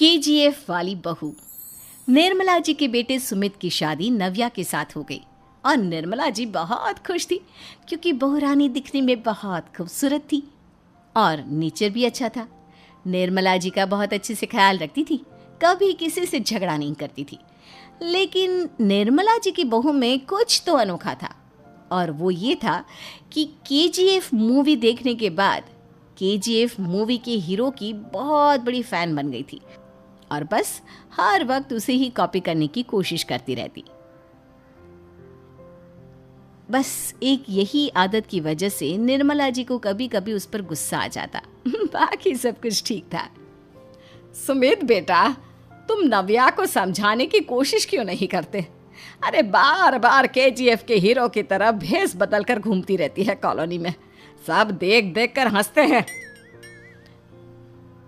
KGF वाली बहू। निर्मला जी के बेटे सुमित की शादी नव्या के साथ हो गई और निर्मला जी बहुत खुश थी क्योंकि बहू रानी दिखने में बहुत खूबसूरत थी और नेचर भी अच्छा था। निर्मला जी का बहुत अच्छे से ख्याल रखती थी, कभी किसी से झगड़ा नहीं करती थी। लेकिन निर्मला जी की बहू में कुछ तो अनोखा था और वो ये था कि केजीएफ मूवी देखने के बाद केजीएफ मूवी के हीरो की बहुत बड़ी फ़ैन बन गई थी और बस हर वक्त उसे ही कॉपी करने की कोशिश करती रहती। बस एक यही आदत की वजह से निर्मला जी को कभी कभी उस पर गुस्सा आ जाता। बाकी सब कुछ ठीक था। सुमित बेटा, तुम नव्या को समझाने की कोशिश क्यों नहीं करते? अरे बार बार केजीएफ के हीरो की तरह भेस बदल कर घूमती रहती है कॉलोनी में। सब देख देख कर हंसते हैं।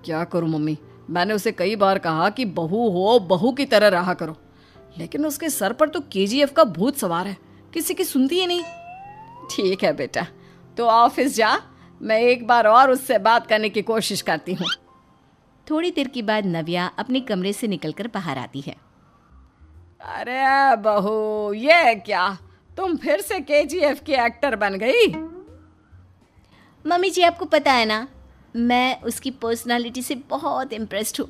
क्या करूं मम्मी, मैंने उसे कई बार कहा कि बहू हो, बहू की तरह रहा करो, लेकिन उसके सर पर तो केजीएफ का भूत सवार है, किसी की सुनती ही नहीं। ठीक है बेटा, तो ऑफिस जा, मैं एक बार और उससे बात करने की कोशिश करती हूँ। थोड़ी देर के बाद नव्या अपने कमरे से निकलकर बाहर आती है। अरे बहू, ये क्या, तुम फिर से केजीएफ की एक्टर बन गई? मम्मी जी, आपको पता है ना, मैं उसकी पर्सनालिटी से बहुत इम्प्रेस्ड हूँ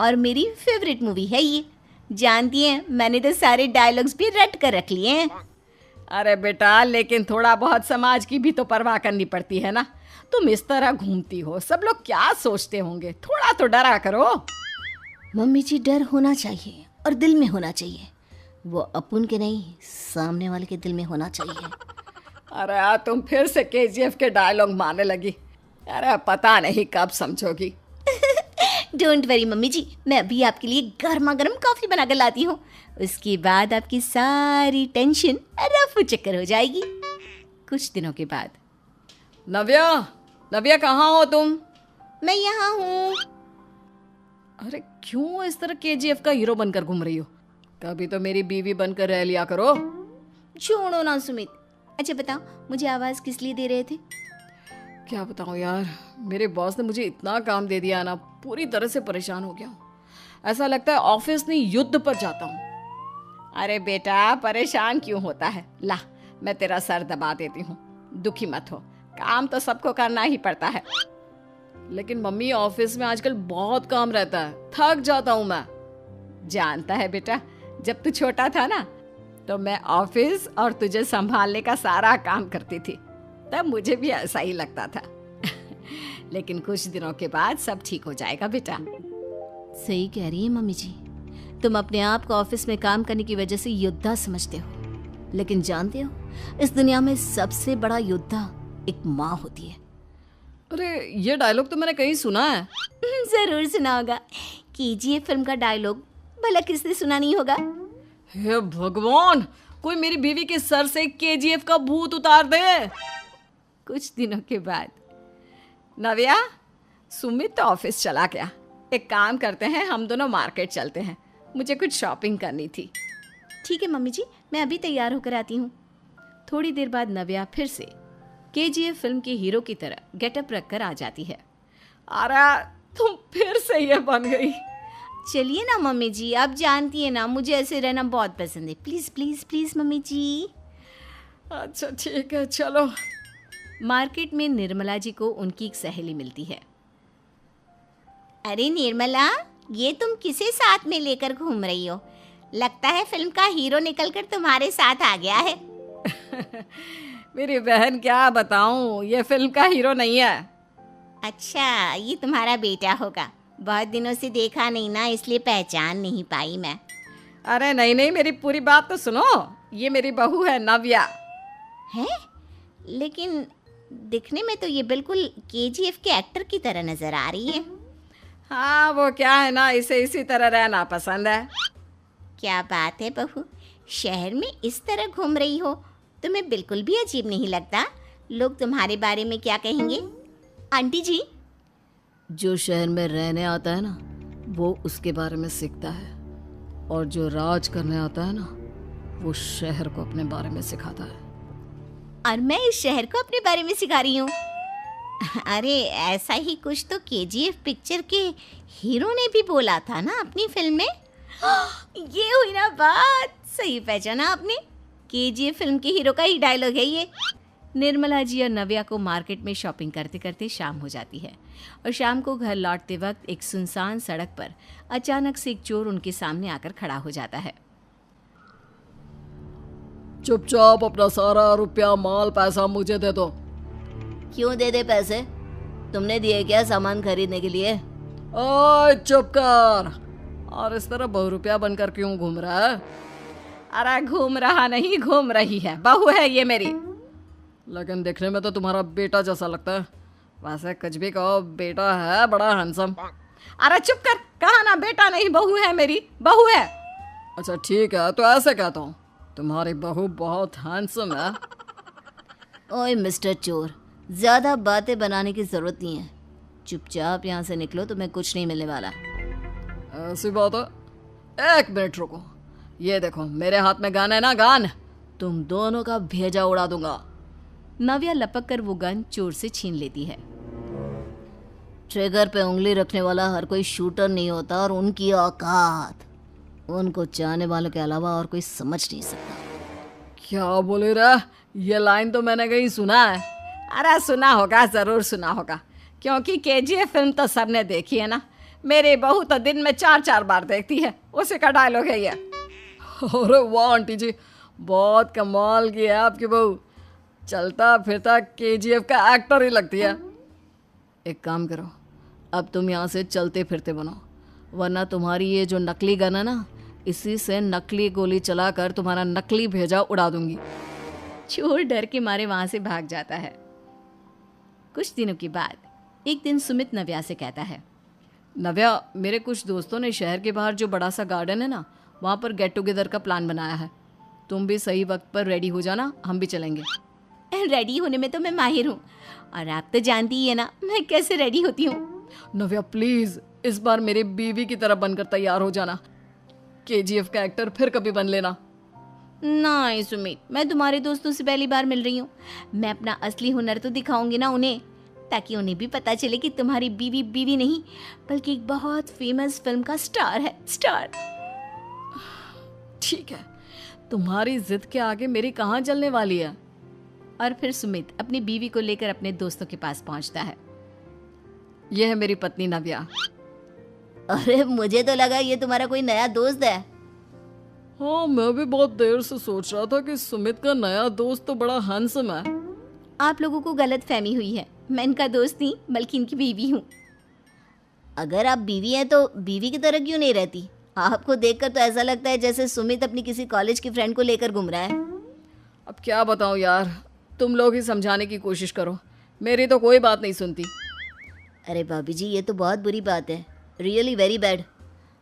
और मेरी फेवरेट मूवी है ये। जानती हैं, मैंने तो सारे डायलॉग्स भी रट कर रख लिए हैं। अरे बेटा, लेकिन थोड़ा बहुत समाज की भी तो परवाह करनी पड़ती है ना। तुम इस तरह घूमती हो, सब लोग क्या सोचते होंगे, थोड़ा तो डरा करो। मम्मी जी, डर होना चाहिए और दिल में होना चाहिए, वो अपन के नहीं, सामने वाले के दिल में होना चाहिए। अरे तुम फिर से केजीएफ के डायलॉग मारने लगी। अरे पता नहीं कब समझोगी। डोंट वरी मम्मी जी, मैं अभी आपके लिए गर्मा गर्म कॉफी बनाकर लाती हूँ। उसके बाद आपकी सारी टेंशन रफू चक्कर हो जाएगी। कुछ दिनों के बाद। नव्या, नव्या कहाँ हो तुम? मैं यहाँ हूँ। अरे क्यों इस तरह केजीएफ का हीरो बनकर घूम रही हो? कभी तो मेरी बीवी बनकर रह लिया करो। छोड़ो ना सुमित। अच्छा बताओ, मुझे आवाज़ किस लिए दे रहे थे? क्या बताऊँ यार, मेरे बॉस ने मुझे इतना काम दे दिया ना, पूरी तरह से परेशान हो गया हूँ। ऐसा लगता है ऑफिस नहीं, युद्ध पर जाता हूँ। अरे बेटा, परेशान क्यों होता है? ला, मैं तेरा सर दबा देती हूँ, दुखी मत हो, काम तो सबको करना ही पड़ता है। लेकिन मम्मी, ऑफिस में आजकल बहुत काम रहता है, थक जाता हूँ मैं। जानता है बेटा, जब तू छोटा था ना, तो मैं ऑफिस और तुझे संभालने का सारा काम करती थी, तब मुझे भी ऐसा ही लगता था। लेकिन कुछ दिनों के बाद सब ठीक हो जाएगा बेटा। सही कह रही है मम्मी जी, तुम अपने आप को ऑफिस में काम करने की वजह से योद्धा समझते हो, लेकिन जानते हो, इस दुनिया में सबसे बड़ा योद्धा एक माँ होती है। अरे ये डायलॉग तो मैंने कहीं सुना है। जरूर सुना होगा, केजीएफ फिल्म का डायलॉग, भला किसने सुना नहीं होगा? हे भगवान, कोई मेरी बीवी के सर से केजीएफ का भूत उतार दे। कुछ दिनों के बाद। नव्या, सुमित तो ऑफिस चला गया, एक काम करते हैं, हम दोनों मार्केट चलते हैं, मुझे कुछ शॉपिंग करनी थी। ठीक है मम्मी जी, मैं अभी तैयार होकर आती हूँ। थोड़ी देर बाद नव्या फिर से केजीएफ फिल्म के हीरो की तरह गेटअप रखकर आ जाती है। अरे तुम फिर से ये बन गई। चलिए ना मम्मी जी, आप जानती है ना, मुझे ऐसे रहना बहुत पसंद है। प्लीज़ प्लीज़ प्लीज़ मम्मी जी। अच्छा ठीक है, चलो। मार्केट में निर्मला जी को उनकी एक सहेली मिलती है। अरे निर्मला, ये तुम किसे साथ में लेकर घूम रही हो? लगता है फिल्म का हीरो निकलकर तुम्हारे साथ आ गया है। मेरी बहन, क्या बताऊं, ये फिल्म का हीरो नहीं है। अच्छा, ये तुम्हारा बेटा होगा, बहुत दिनों से देखा नहीं ना, इसलिए पहचान नहीं पाई मैं। अरे नहीं नहीं, मेरी पूरी बात तो सुनो, ये मेरी बहू है नव्या। है? लेकिन दिखने में तो ये बिल्कुल केजीएफ के एक्टर की तरह नजर आ रही है। हाँ, वो क्या है ना, इसे इसी तरह रहना पसंद है। क्या बात है बहू, शहर में इस तरह घूम रही हो, तुम्हें बिल्कुल भी अजीब नहीं लगता? लोग तुम्हारे बारे में क्या कहेंगे? आंटी जी, जो शहर में रहने आता है ना, वो उसके बारे में सीखता है, और जो राज करने आता है ना, वो शहर को अपने बारे में सिखाता है। और मैं इस शहर को अपने बारे में सिखा रही हूँ। अरे ऐसा ही कुछ तो केजीएफ पिक्चर के हीरो ने भी बोला था ना अपनी फिल्म में। ये हुई ना बात, सही पहचाना आपने। केजीएफ फिल्म के हीरो का ही डायलॉग है ये। निर्मला जी और नव्या को मार्केट में शॉपिंग करते करते शाम हो जाती है और शाम को घर लौटते वक्त एक सुनसान सड़क पर अचानक से एक चोर उनके सामने आकर खड़ा हो जाता है। चुपचाप अपना सारा रुपया माल पैसा मुझे दे दो। क्यों दे दे पैसे? तुमने दिए क्या सामान खरीदने के लिए? ओए चुप कर। और इस तरह बहुरुपया बनकर क्यों घूम रहा है? अरे घूम रहा नहीं, घूम रही है, बहू है ये मेरी। लेकिन देखने में तो तुम्हारा बेटा जैसा लगता है। वैसे कुछ भी कहो, बेटा है बड़ा हैंडसम। अरे चुप कर, कहा ना बेटा नहीं बहू है मेरी, बहू है। अच्छा ठीक है, तो ऐसे कहता हूँ, तुम्हारी बहू बहुत हैंडसम है। ओए मिस्टर चोर, ज़्यादा बातें बनाने की ज़रूरत नहीं है। चुपचाप यहाँ से निकलो, तुम्हें कुछ नहीं मिलने वाला। ऐसी बात है? एक मिनट रुको, ये देखो मेरे हाथ में गन है ना, गन। तुम दोनों का भेजा उड़ा दूंगा। नव्या लपक कर वो गन चोर से छीन लेती है। ट्रिगर पे उंगली रखने वाला हर कोई शूटर नहीं होता, और उनकी औकात उनको चाहने वालों के अलावा और कोई समझ नहीं सकता। क्या बोले रे? ये लाइन तो मैंने कहीं सुना है। अरे सुना होगा, जरूर सुना होगा, क्योंकि केजीएफ फिल्म तो सबने देखी है ना। मेरी बहू तो दिन में 4-4 बार देखती है, उसी का डायलॉग है ये। अरे वाह आंटी जी, बहुत कमाल की है आपकी बहू। चलता फिरता केजीएफ का एक्टर ही लगती है। एक काम करो, अब तुम यहाँ से चलते फिरते बनो, वरना तुम्हारी ये जो नकली गन है ना, इसी से नकली गोली चलाकर तुम्हारा नकली भेजा उड़ा दूंगी। चोर डर के मारे वहां से भाग जाता है। कुछ दिनों के बाद एक दिन सुमित नव्या से कहता है, नव्या, मेरे कुछ दोस्तों ने शहर के बाहर जो बड़ा सा गार्डन है ना, वहाँ पर गेट टुगेदर का प्लान बनाया है। तुम भी सही वक्त पर रेडी हो जाना, हम भी चलेंगे। रेडी होने में तो मैं माहिर हूँ, और आप तो जानती ही है ना मैं कैसे रेडी होती हूँ। नव्या प्लीज, इस बार मेरी बीवी की तरह बनकर तैयार हो जाना। केजीएफ का एक्टर फिर कभी बन लेना। नहीं सुमित, मैं तुम्हारे दोस्तों से पहली बार मिल रही हूँ। मैं अपना असली हुनर तो दिखाऊंगी ना उन्हें, ताकि उन्हें भी पता चले कि तुम्हारी बीवी बीवी नहीं बल्कि एक बहुत फेमस फिल्म का स्टार है, स्टार। ठीक है, तुम्हारी जिद के आगे मेरी कहाँ चलने वाली है। और फिर सुमित अपनी बीवी को लेकर अपने दोस्तों के पास पहुंचता है। यह है मेरी पत्नी नव्या। अरे मुझे तो लगा ये तुम्हारा कोई नया दोस्त है। हाँ, मैं भी बहुत देर से सोच रहा था कि सुमित का नया दोस्त तो बड़ा हैंडसम है। आप लोगों को गलत फहमी हुई है, मैं इनका दोस्त नहीं बल्कि इनकी बीवी हूँ। अगर आप बीवी हैं तो बीवी की तरह क्यों नहीं रहती? आपको देखकर तो ऐसा लगता है जैसे सुमित अपनी किसी कॉलेज की फ्रेंड को लेकर घूम रहा है। अब क्या बताऊँ यार, तुम लोग ही समझाने की कोशिश करो, मेरी तो कोई बात नहीं सुनती। अरे भाभी जी, ये तो बहुत बुरी बात है, रियली वेरी बैड।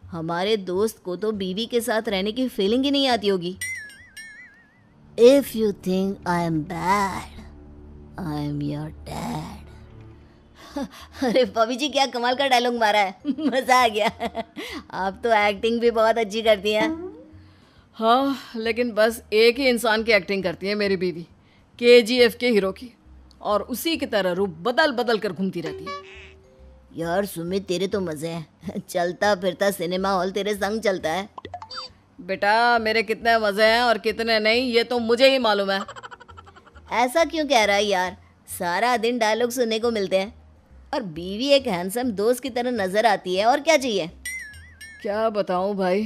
हमारे दोस्त को तो बीवी के साथ रहने की फीलिंग ही नहीं आती होगी। If you think I am bad, I am your dad. अरे भाभी जी, क्या कमाल का डायलॉग मारा है, मजा आ गया। आप तो एक्टिंग भी बहुत अच्छी करती हैं। हाँ, लेकिन बस एक ही इंसान की एक्टिंग करती है मेरी बीवी, केजीएफ के हीरो की, और उसी की तरह रूप बदल बदल कर घूमती रहती है। यार सुमित, तेरे तो मजे हैं, चलता फिरता सिनेमा हॉल तेरे संग चलता है। बेटा, मेरे कितने मजे हैं और कितने नहीं ये तो मुझे ही मालूम है। ऐसा क्यों कह रहा है यार? सारा दिन डायलॉग सुनने को मिलते हैं, और बीवी एक हैंडसम दोस्त की तरह नजर आती है, और क्या चाहिए? क्या बताऊं भाई,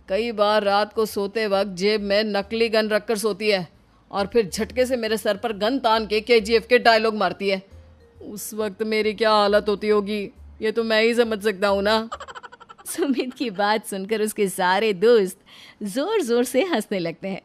कई बार रात को सोते वक्त जेब में नकली गन रखकर सोती है और फिर झटके से मेरे सर पर गन तान के केजीएफ के डायलॉग मारती है। उस वक्त मेरी क्या हालत होती होगी ये तो मैं ही समझ सकता हूँ ना। सुमित की बात सुनकर उसके सारे दोस्त जोर जोर से हंसने लगते हैं।